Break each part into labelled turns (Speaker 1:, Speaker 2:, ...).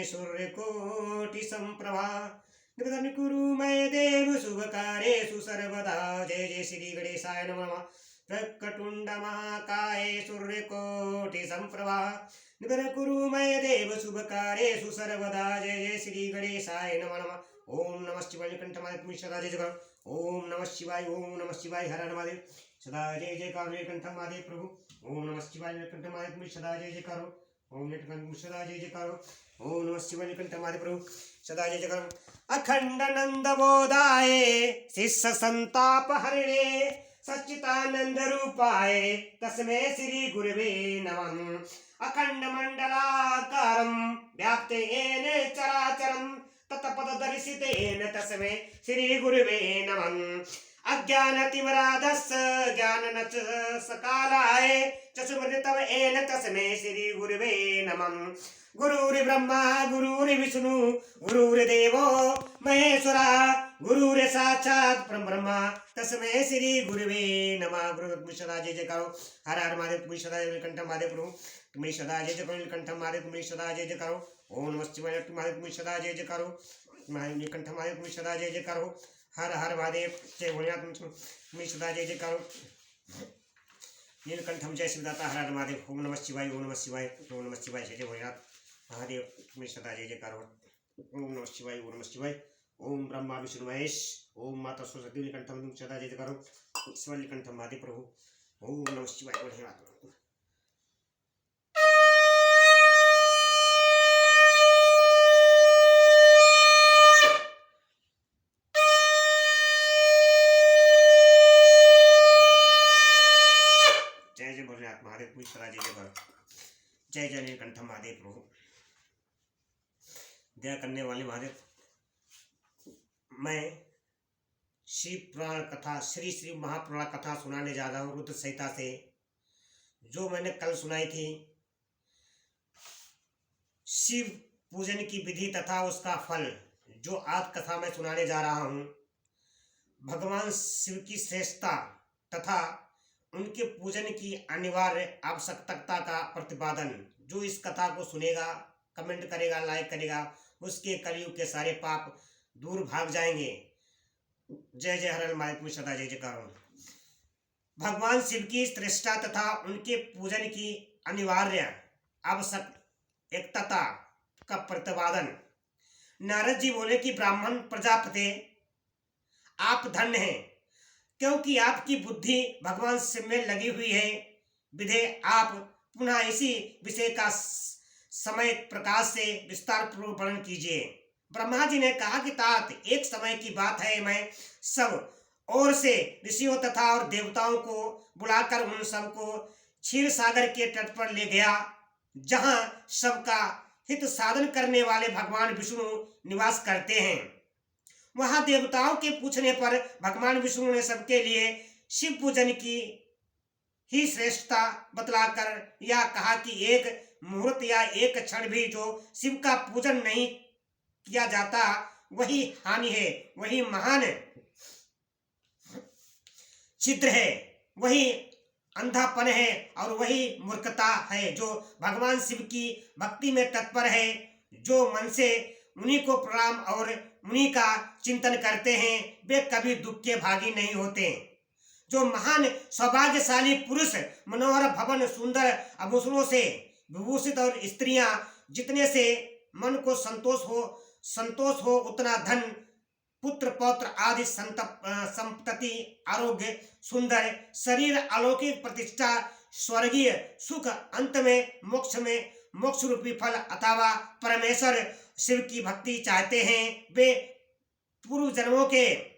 Speaker 1: सूर्यकोटि संप्रभा निर्विघ्नं कुरु मय देव शुभकार्येषु सर्वदा। जय जय श्री गणेशाय नमः। वक्रतुंड महाकाय सूर्यकोटि संप्रभा निर्विघ्नं कुरु मय देव शुभकार्येषु सर्वदा। जय जय श्री गणेशाय नमः। ओम नमः शिवाय नीलकंठमादित्य सदा जय जयकार। ओम नमः शिवाय, ओम नमः शिवाय, हर हर महादेव सदा जय जयकार। नीलकंठ महादेव प्रभु। ओम नमः शिवाय नीलकंठ महादेव सदा जय जयकार। ओम नीलकंठ सदा जय जयकार। ओम नमः शिवाय नीलकंठ महादेव प्रभु सदा जय जयकार। अखंड नंद बोधाय शिष्य संताप हरिणे सच्चिदानंद रूपाय तस्मै श्री गुरवे नमः। अखंड मंडलाकारं व्याप्तेन चराचरं तत्पददर्शितेन तस्मै श्री गुरवे नमः। अज्ञानतिमिरान्धस्य ज्ञानाञ्जनशलाकया चक्षुरुन्मीलितं तस्मै श्री गुरवे नमः। गुरुर्ब्रह्मा गुरुर्विष्णु गुरुर्देवो महेश्वरा गुरुर्साक्षात् परब्रह्म तस्मै श्री गुरवे नमः। गुरु सदा जय जयकार। हर हर महादेव। तुम्हें सदा नीलकंठ महादेव प्रभु तुम्हें सदा जय जयकार। नीलकंठ महादेव तुम्हें सदा जय जयकार। ओम नमः शिवाय महादेव तुम्हें सदा जय जयकार। नीलकंठ महादेव तुम्हें सदा जय जयकार। हर हर महादेव। जय भोलेनाथ तुम्हें सदा जय जयकार। नीलकंठम जय शिवदाता। हर हर महादेव। ओम नमः शिवाय, ओम नमः शिवाय, ओम नमः शिवाय। जय भोलेनाथ महादेव तुम्हें सदा जय जयकार। ओम नमः शिवाय, ओम नमः शिवाय। ओम ब्रह्मा विष्णु महेश। ओम माता सरस्वती। नीलकंठम तुम सदा जय जयकार। शिव नीलकंठम महादेव प्रभु। ओम नमः शिवाय। भोलेनाथ महादेव तुम्हें सदा जय जयकार। जय जय नीलकंठ महादेव प्रभु। दया करने वाले महादेव, मैं शिव पुराण कथा श्री श्री महापुराण कथा सुनाने जा रहा हूँ रुद्र संहिता से, जो मैंने कल सुनाई थी। शिव पूजन की विधि तथा उसका फल जो आज कथा में सुनाने जा रहा हूँ। भगवान शिव की श्रेष्ठता तथा उनके पूजन की अनिवार्य आवश्यकता का प्रतिपादन। जो इस कथा को सुनेगा, कमेंट करेगा, लाइक करेगा, उसके कलयुग के सारे पाप दूर भाग जाएंगे। जय जय हर हर महादेव सदा जय जयकार। भगवान शिव की श्रेष्ठता तथा उनके पूजन की अनिवार्य आवश्यकता का प्रतिपादन। नारद जी बोले कि ब्राह्मण प्रजापति आप धन्य हैं, क्योंकि आपकी बुद्धि भगवान शिव में लगी हुई है। विधे आप पुनः इसी विषय का समय प्रकाश से विस्तार पूर्वक वर्णन कीजिए। ब्रह्मा जी ने कहा कि तात एक समय की बात है, मैं सब ओर से ऋषियों तथा और देवताओं को बुलाकर उन सबको क्षीर सागर के तट पर ले गया, जहां सबका हित साधन करने वाले भगवान विष्णु निवास करते हैं। वहां देवताओं के पूछने पर भगवान विष्णु ने सबके लिए शिव पूजन की ही श्रेष्ठता बतलाकर यह कहा कि एक मुहूर्त या एक क्षण भी जो शिव का पूजन नहीं किया जाता वही हानि है, वही महान छिद्र है, वही अंधापन है और वही मूर्खता है। जो भगवान शिव की भक्ति में तत्पर है, जो मन से उन्हीं को प्रणाम और उन्हीं का चिंतन करते हैं, वे कभी दुख के भागी नहीं होते। जो महान सौभाग्यशाली पुरुष मनोहर भवन सुंदर आभूषणों से विभूषित और स्त्रियां जितने से मन को संतोष हो उतना धन पुत्र पौत्र आदि संपत्ति आरोग्य सुंदर शरीर अलौकिक प्रतिष्ठा स्वर्गीय सुख अंत में मोक्ष रूपी फल अथवा परमेश्वर शिव की भक्ति चाहते हैं, वे पूर्व जन्मों के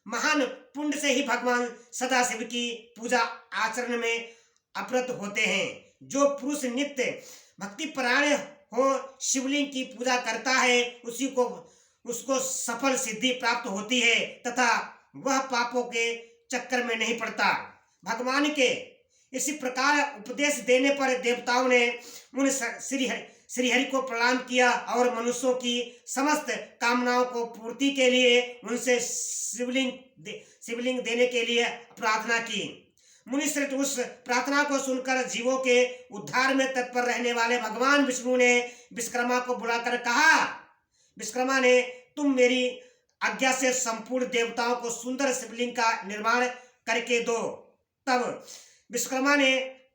Speaker 1: महान पुण्य से ही भगवान सदाशिव की पूजा आचरण में अप्रत होते हैं। जो पुरुष नित्य भक्ति परायण हो शिवलिंग की पूजा करता है, उसको सफल सिद्धि प्राप्त होती है तथा वह पापों के चक्कर में नहीं पड़ता। भगवान के इसी प्रकार उपदेश देने पर देवताओं ने उन श्रीहरि को प्रणाम किया और मनुष्यों की समस्त कामनाओं को पूर्ति के लिए उनसे शिवलिंग देने के लिए प्रार्थना की। मुनिश्रेष्ठ उस प्रार्थना को सुनकर जीवों के उद्धार में तत्पर रहने वाले भगवान विष्णु ने विश्वकर्मा को बुलाकर कहा, विश्वकर्मा ने, तुम मेरी आज्ञा से संपूर्ण देवताओं को सुंदर शिवलिंग का निर्माण करके दो। तब विश्वकर्मा ने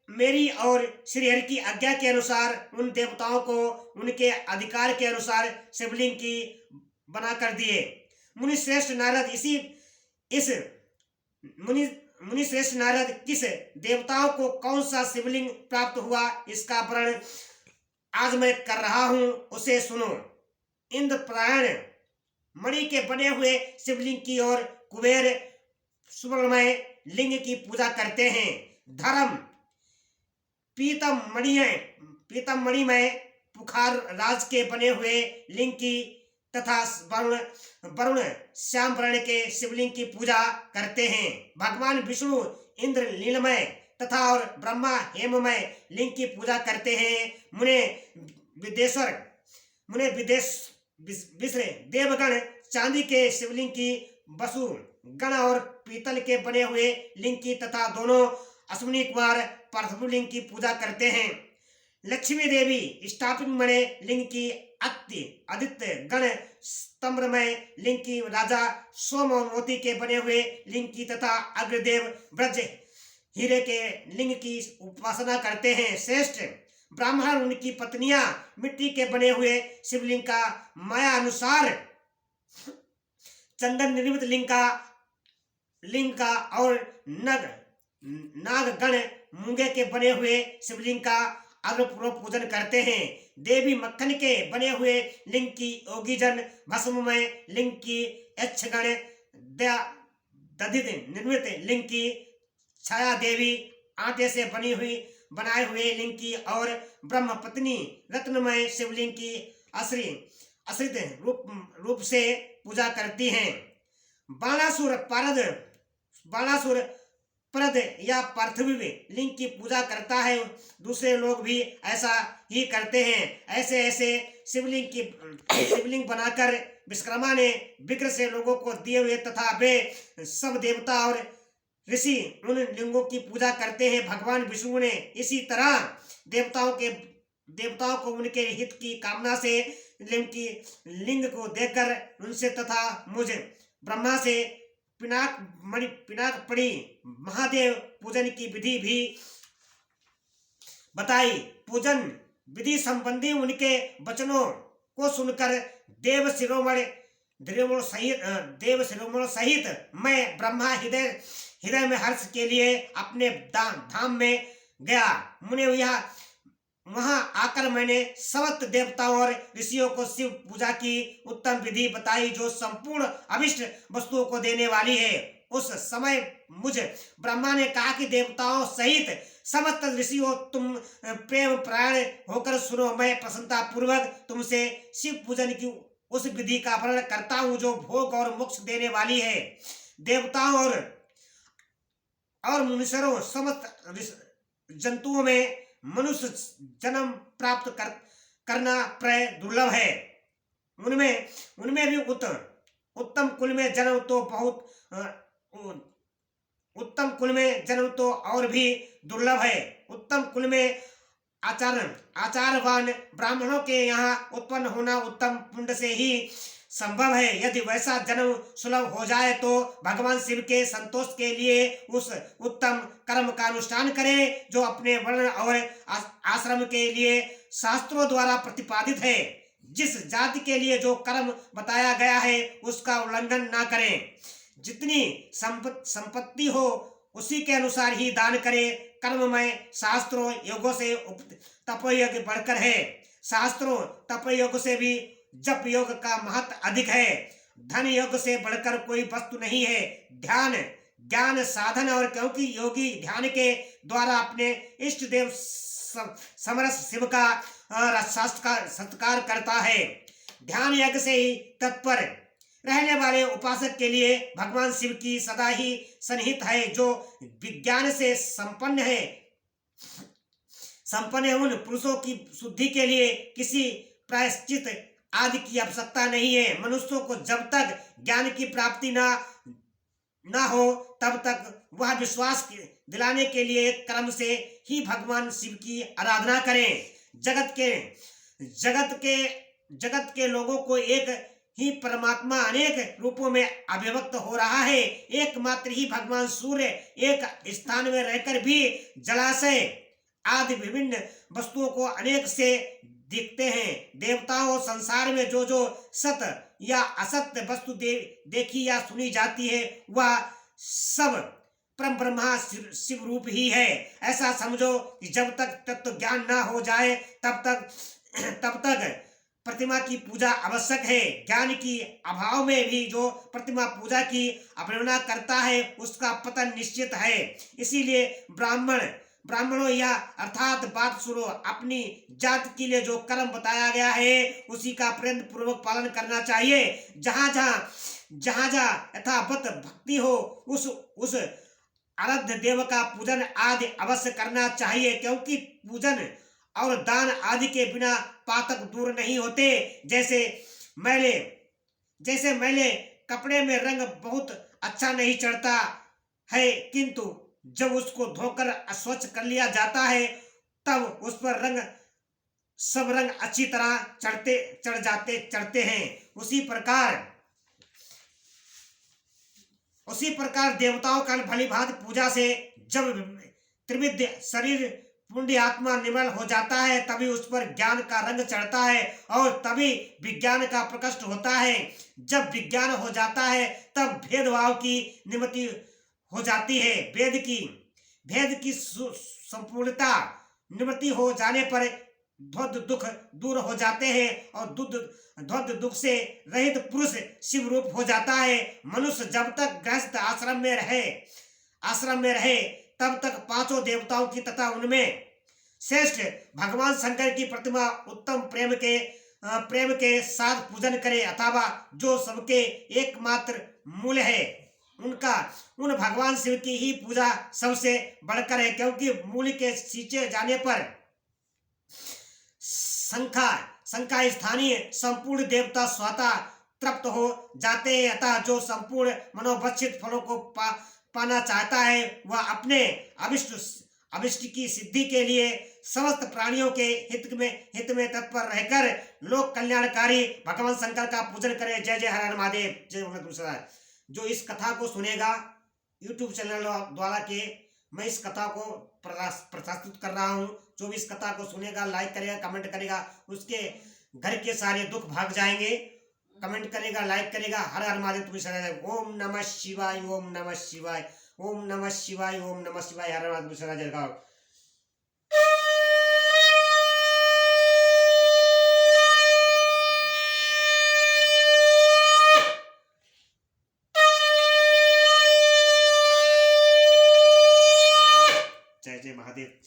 Speaker 1: मेरी और श्रीहरि की आज्ञा के अनुसार उन देवताओं को उनके अधिकार के अनुसार शिवलिंग की बना कर दिए। मुनिश्रेष्ठ नारद मुनिश्रेष्ठ नारद किस देवताओं को कौन सा शिवलिंग प्राप्त हुआ, इसका वर्णन आज मैं कर रहा हूं, उसे सुनो। इंद्रप्रायण मणि के बने हुए शिवलिंग की और कुबेर सुवर्णमय लिंग की पूजा करते हैं। धर्म पीतम मणिमय पुखार राज के बने हुए लिंग की तथा वरुण श्याम वर्ण के शिवलिंग की पूजा करते हैं। भगवान विष्णु इंद्र नीलमय तथा और ब्रह्मा हेममय लिंग की पूजा करते हैं। विश्र देवगण चांदी के शिवलिंग की, वसु गण और पीतल के बने हुए लिंग की तथा दोनों अश्विनी कुमार पार्थिव लिंग की पूजा करते हैं। लक्ष्मी देवी स्थापित मणि लिंग की, आदित्य गण स्तंभमय लिंग की, राजा सोम और मोती के बने हुए लिंग की तथा अग्रदेव ब्रज हीरे के लिंग की उपासना करते हैं। श्रेष्ठ ब्राह्मण उनकी पत्नियां मिट्टी के बने हुए शिवलिंग का माया अनुसार चंदन निर्मित लिंग का और नागगण मूंगे के बने हुए शिवलिंग का आदरपूर्वक पूजन करते हैं। देवी मक्खन के बने हुए लिंग की, योगी जन भस्ममय लिंग की, यक्षगण दधित निर्मित लिंग की, छाया देवी आटे से बनाए हुए लिंग की और ब्रह्म पत्नी रत्नमय शिवलिंग की आश्रित रूप से पूजा करती हैं। बाणासुर परद या पार्थिव लिंग की पूजा करता है। दूसरे लोग भी ऐसा ही करते हैं। ऐसे शिवलिंग बनाकर विश्वकर्मा ने विग्रह से लोगों को दिए हुए तथा वे सब देवता और ऋषि उन लिंगों की पूजा करते हैं। भगवान विष्णु ने इसी तरह देवताओं को उनके हित की कामना से लिंग को देकर उनसे तथा मुझ ब्रह्मा से पिनाक पड़ी महादेव पूजन की विधि भी बताई। पूजन विधि संबंधी उनके वचनों को सुनकर देव शिरोमणि सहित मैं ब्रह्मा हृदय में हर्ष के लिए अपने धाम में गया। मुने वहां आकर मैंने समस्त देवताओं और ऋषियों को शिव पूजा की उत्तम विधि बताई जो संपूर्ण अभिष्ट वस्तुओं को देने वाली है। उस समय मुझ ब्रह्मा ने कहा कि देवताओं सहित समस्त ऋषियों, तुम प्रेम प्राण होकर सुनो। मैं प्रसन्नता पूर्वक तुमसे शिव पूजन की उस विधि का वर्णन करता हूँ जो भोग और मोक्ष देने वाली है। देवताओं और मनुष्यों समस्त जंतुओं में मनुष्य जन्म प्राप्त करना प्राय दुर्लभ है। उनमें भी उत्तम कुल में जन्म तो और भी दुर्लभ है। उत्तम कुल में आचारवान ब्राह्मणों के यहाँ उत्पन्न होना उत्तम पुण्य से ही संभव है। यदि वैसा जन्म सुलभ हो जाए तो भगवान शिव के संतोष के लिए उस उत्तम कर्म का अनुष्ठान करें जो अपने वर्ण और आश्रम के लिए शास्त्रों द्वारा प्रतिपादित है। जिस जाति के लिए जो कर्म बताया गया है उसका उल्लंघन ना करें। जितनी संपत्ति हो उसी के अनुसार ही दान करें। कर्म में शास्त्रों योगों से तपयोग बढ़कर है। शास्त्रों तपयोग से भी जप योग का महत्व अधिक है। धन योग से बढ़कर कोई वस्तु नहीं है। ध्यान ज्ञान साधन और क्योंकि योगी ध्यान के द्वारा अपने इष्ट देव समरस शिव का सत्कार करता है। ध्यान यज्ञ से ही तत्पर रहने वाले उपासक के लिए भगवान शिव की सदा ही सन्निहित है। जो विज्ञान से संपन्न उन पुरुषों की शुद्धि के लिए किसी प्रायश्चित आदि की आवश्यकता नहीं है। मनुष्यों को जब तक ज्ञान की प्राप्ति न ना हो तब तक वह विश्वास दिलाने के लिए एक कर्म से ही भगवान शिव की आराधना करें। जगत के जगत के लोगों को एक ही परमात्मा अनेक रूपों में अभिव्यक्त हो रहा है। एकमात्र ही भगवान सूर्य एक स्थान में रहकर भी जलाशय आदि विभिन्न वस्तुओं को अनेक से दिखते हैं। देवताओं संसार में जो जो सत या असत्य वस्तु देखी या सुनी जाती है वह सब परम ब्रह्मा शिव रूप ही है। ऐसा समझो कि जब तक तत्व ज्ञान ना हो जाए तब तक प्रतिमा की पूजा आवश्यक है। ज्ञान की अभाव में भी जो प्रतिमा पूजा की अवहेलना करता है उसका पतन निश्चित है। इसीलिए ब्राह्मणों या अर्थात बात सुनो, अपनी जात के लिए जो कर्म बताया गया है उसी का प्रयत्न पूर्वक पालन करना चाहिए। जहाँ जहाँ यथावत भक्ति हो उस आराध्य देव का पूजन आदि अवश्य करना चाहिए, क्योंकि पूजन और दान आदि के बिना पातक दूर नहीं होते। जैसे मैले कपड़े में रंग बहुत अच्छा नहीं चढ़ता है, किंतु जब उसको धोकर अस्वच्छ कर लिया जाता है तब उस पर सब रंग अच्छी तरह चढ़ते हैं। उसी प्रकार देवताओं का भली भांति पूजा से जब त्रिविध शरीर पुण्य आत्मा निर्मल हो जाता है तभी उस पर ज्ञान का रंग चढ़ता है और तभी विज्ञान का प्रकट होता है। जब विज्ञान हो जाता है तब भेदभाव की निवृत्ति हो जाती है। भेद की संपूर्णता निवृत्ति हो जाने पर ध्वद दुख दूर हो जाते हैं और ध्वद दुख से रहित पुरुष शिव रूप हो जाता है। मनुष्य जब तक गृहस्थ आश्रम में रहे तब तक पांचों देवताओं की तथा उनमें श्रेष्ठ भगवान शंकर की प्रतिमा उत्तम प्रेम के साथ पूजन करे, अथवा जो सबके एकमात्र मूल है उन भगवान शिव की ही पूजा सबसे बढ़कर है, क्योंकि मूल के सींचे जाने पर शंका स्थानीय संपूर्ण देवता स्वतः तृप्त हो जाते हैं। अतः जो संपूर्ण मनोवांछित फलों को पाना चाहता है वह अपने अभिष्ट की सिद्धि के लिए समस्त प्राणियों के हित में तत्पर रहकर लोक कल्याणकारी भगवान शंकर का पूजन करे। जय जय हर हर महादेव, जय भगवान। जो इस कथा को सुनेगा YouTube चैनल द्वारा के मैं इस कथा को प्रस्तुत कर रहा हूँ। जो भी इस कथा को सुनेगा, लाइक करेगा, कमेंट करेगा, उसके घर के सारे दुख भाग जाएंगे। कमेंट करेगा, लाइक करेगा। हर हर महादेव तुम्हें सदा। ओम नमः शिवाय, ओम नमः शिवाय, ओम नमः शिवाय, ओम नमः शिवाय। हर हर महादेव सदा। जय जय महादेव।